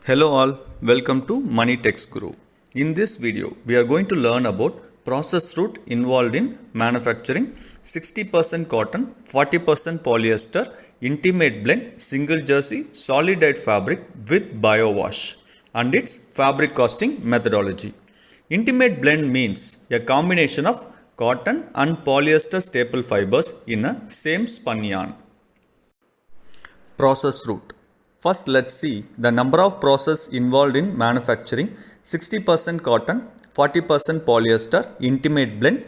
Hello all, welcome to Money Text Guru. In this video, we are going to learn about process route involved in manufacturing 60% cotton, 40% polyester, intimate blend, single jersey, solid dyed fabric with biowash and its fabric costing methodology. Intimate blend means a combination of cotton and polyester staple fibers in a same spun yarn. Process route. First, let's see the number of process involved in manufacturing 60% cotton, 40% polyester, intimate blend,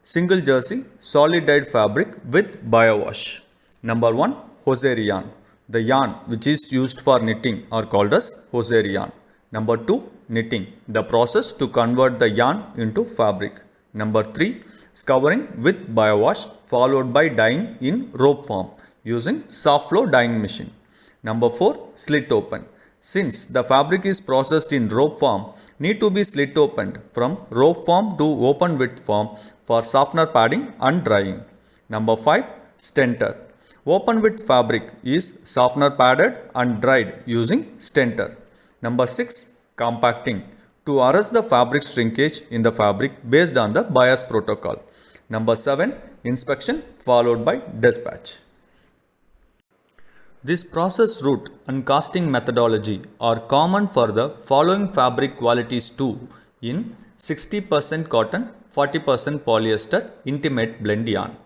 single jersey, solid dyed fabric with biowash. Number 1, hosiery yarn. The yarn which is used for knitting are called as hosiery yarn. Number 2, knitting. The process to convert the yarn into fabric. Number 3, scouring with biowash followed by dyeing in rope form using soft flow dyeing machine. Number 4, slit open. Since the fabric is processed in rope form, need to be slit opened from rope form to open width form for softener padding and drying. Number 5, stenter. Open width fabric is softener padded and dried using stenter. Number 6, compacting. To arrest the fabric shrinkage in the fabric based on the bias protocol. Number 7, inspection followed by dispatch. This process route and casting methodology are common for the following fabric qualities too in 60% cotton, 40% polyester intimate blend yarn: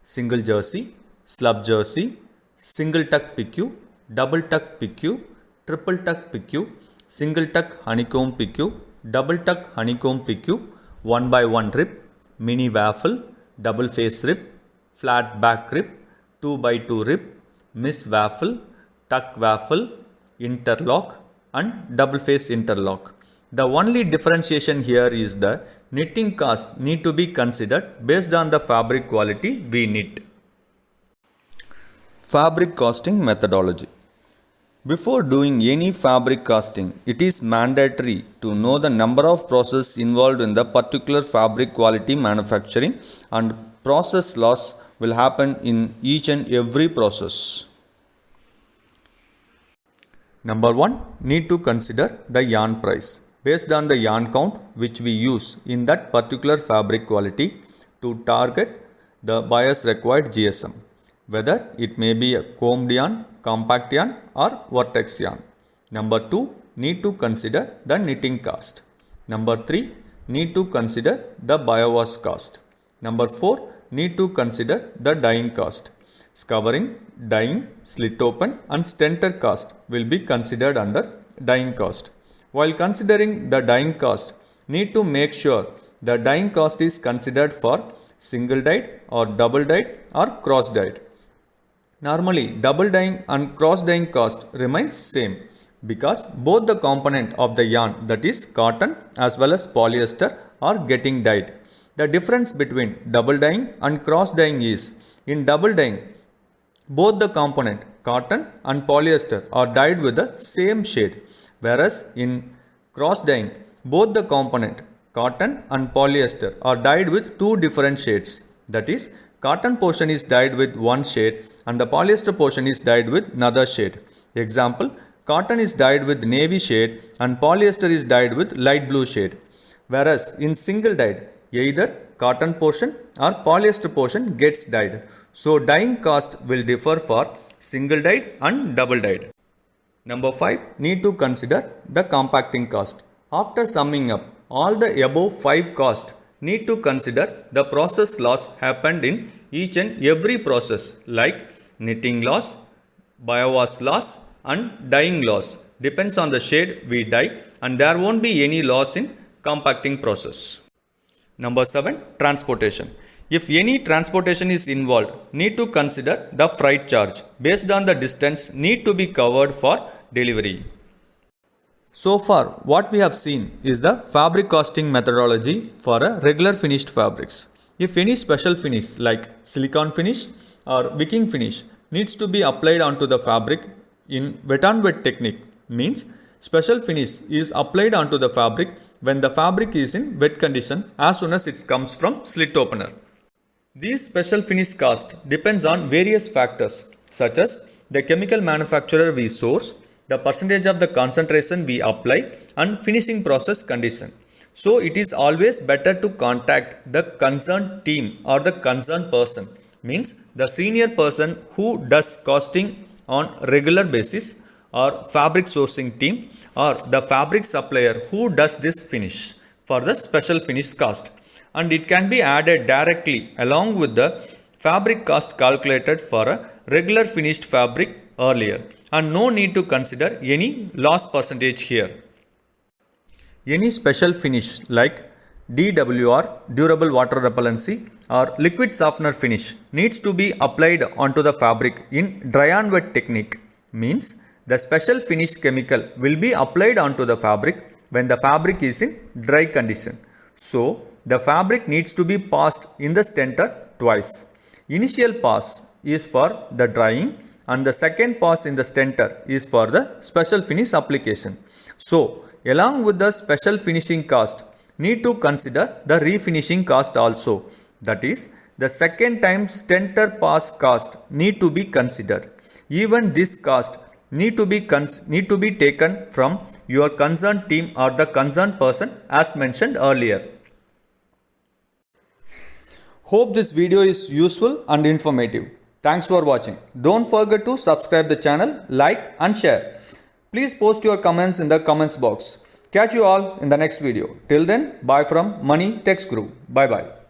single jersey, slub jersey, single tuck PQ, double tuck PQ, triple tuck PQ, single tuck honeycomb PQ, double tuck honeycomb PQ, 1x1 rib, mini waffle, double face rib, flat back rib, 2x2 rib, miss waffle, tuck waffle, interlock and double face interlock. The only differentiation here is the knitting cost need to be considered based on the fabric quality we knit. Fabric costing methodology. Before doing any fabric casting, it is mandatory to know the number of processes involved in the particular fabric quality manufacturing, and process loss will happen in each and every process. Number 1, need to consider the yarn price based on the yarn count which we use in that particular fabric quality to target the buyer's required GSM, whether it may be a combed yarn, compact yarn or vortex yarn. Number 2, need to consider the knitting cost. Number 3, need to consider the biowash cost. Number 4, need to consider the dyeing cost. Scouring, dyeing, slit open and stenter cost will be considered under dyeing cost. While considering the dyeing cost, need to make sure the dyeing cost is considered for single dyed or double dyed or cross dyed. Normally, double dyeing and cross dyeing cost remains same because both the component of the yarn, that is cotton as well as polyester, are getting dyed. The difference between double dyeing and cross dyeing is, in double dyeing, both the component cotton and polyester are dyed with the same shade, whereas in cross dyeing, both the component cotton and polyester are dyed with two different shades. That is, cotton portion is dyed with one shade and the polyester portion is dyed with another shade. Example, cotton is dyed with navy shade and polyester is dyed with light blue shade. Whereas in single dyed, either cotton portion or polyester portion gets dyed. So dyeing cost will differ for single dyed and double dyed. Number 5, need to consider the compacting cost. After summing up all the above 5 costs, need to consider the process loss happened in each and every process, like knitting loss, biowash loss and dyeing loss. Depends on the shade we dye, and there won't be any loss in compacting process. Number 7, transportation. If any transportation is involved, need to consider the freight charge based on the distance need to be covered for delivery. So far, what we have seen is the fabric costing methodology for a regular finished fabrics. If any special finish like silicone finish or wicking finish needs to be applied onto the fabric in wet on wet technique, means special finish is applied onto the fabric when the fabric is in wet condition as soon as it comes from slit opener. These special finish cost depends on various factors such as the chemical manufacturer we source, the percentage of the concentration we apply, and finishing process condition. So it is always better to contact the concerned team or the concerned person, means the senior person who does costing on regular basis, or fabric sourcing team, or the fabric supplier who does this finish for the special finish cost, and it can be added directly along with the fabric cost calculated for a regular finished fabric earlier, and no need to consider any loss percentage here. Any special finish like DWR, durable water repellency, or liquid softener finish needs to be applied onto the fabric in dry on wet technique, means the special finish chemical will be applied onto the fabric when the fabric is in dry condition. So the fabric needs to be passed in the stentor twice. Initial pass is for the drying and the second pass in the stentor is for the special finish application. So along with the special finishing cost, need to consider the refinishing cost also. That is, the second time stentor pass cost need to be considered. Even this cost need to be taken from your concerned team or the concerned person as mentioned earlier. Hope this video is useful and informative. Thanks for watching. Don't forget to subscribe the channel, like and share. Please post your comments in the comments box. Catch you all in the next video. Till then, bye from Money Text Group. Bye bye.